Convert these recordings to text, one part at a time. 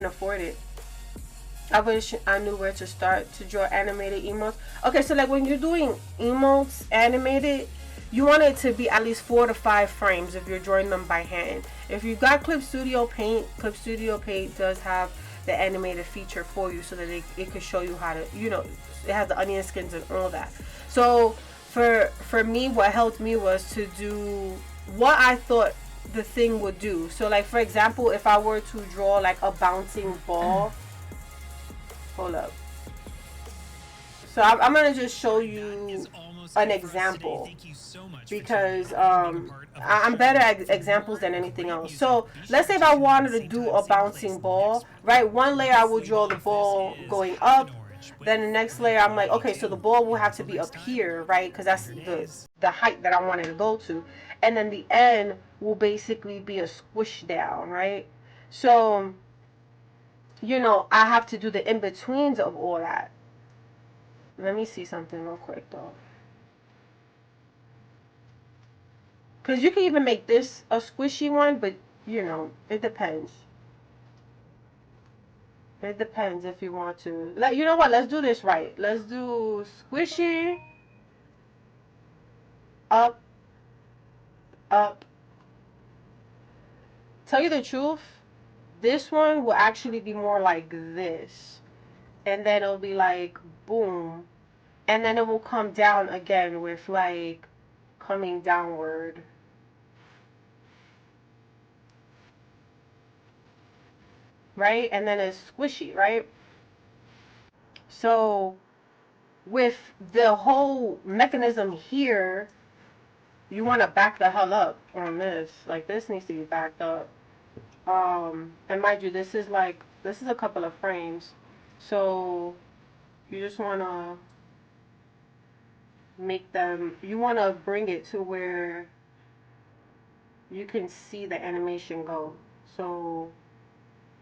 afford it. I wish I knew where to start to draw animated emotes. Okay, so like when you're doing emotes animated, you want it to be at least 4 to 5 frames if you're drawing them by hand. If you've got Clip Studio Paint, Clip Studio Paint does have the animated feature for you so that it can show you how to, it has the onion skins and all that. So for me, what helped me was to do what I thought the thing would do. So like for example, if I were to draw like a bouncing ball, hold up. So I'm gonna just show you an example because I'm better at examples than anything else. So let's say if I wanted to do a bouncing ball, right? One layer I will draw the ball going up. Then the next layer I'm like, okay, so the ball will have to be up here, right? Because that's the height that I wanted to go to. And then the end will basically be a squish down, right? So, I have to do the in-betweens of all that. Let me see something real quick though. Because you can even make this a squishy one, but it depends. It depends if you want to. Like, you know what? Let's do this right. Let's do squishy, up, up. Tell you the truth, this one will actually be more like this. And then it'll be like, boom. And then it will come down again with like coming downward. Right? And then it's squishy, right? So with the whole mechanism here, you want to back the hell up on this. Like this needs to be backed up. And mind you, this is a couple of frames. So you just want to you want to bring it to where you can see the animation go. So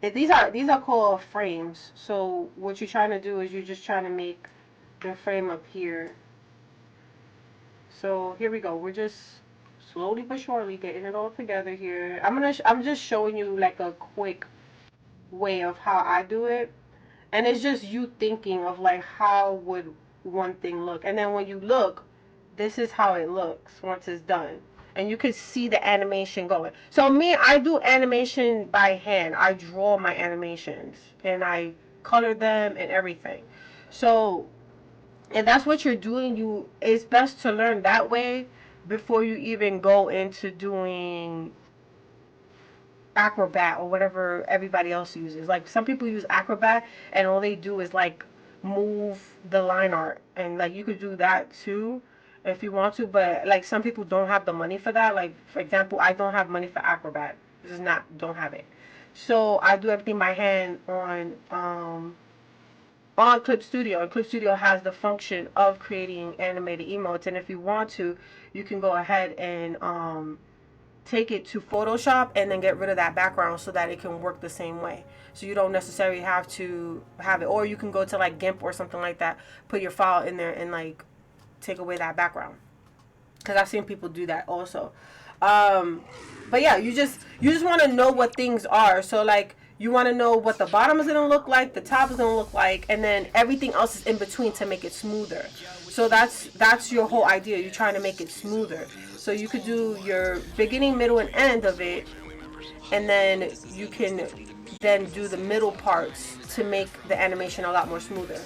these are called frames. So what you're trying to do is you're just trying to make the frame up here. So here we go. We're just slowly but surely getting it all together here. I'm just showing you like a quick way of how I do it. And it's just you thinking of like how would one thing look. And then when you look, this is how it looks once it's done. And you can see the animation going. So me, I do animation by hand. I draw my animations and I color them and everything. So and that's what you're doing, it's best to learn that way before you even go into doing Acrobat or whatever everybody else uses. Like some people use Acrobat and all they do is like move the line art, and like you could do that too if you want to, but like some people don't have the money for that. Like for example, I don't have money for Acrobat. This is not don't have it. So I do everything by hand on Clip Studio. And Clip Studio has the function of creating animated emotes. And if you want to, you can go ahead and take it to Photoshop and then get rid of that background so that it can work the same way. So you don't necessarily have to have it. Or you can go to like GIMP or something like that, put your file in there and like take away that background. Because I've seen people do that also. But yeah, you just want to know what things are. So like you want to know what the bottom is going to look like, the top is going to look like, and then everything else is in between to make it smoother. So that's your whole idea. You're trying to make it smoother. So you could do your beginning, middle, and end of it, and then you can then do the middle parts to make the animation a lot more smoother.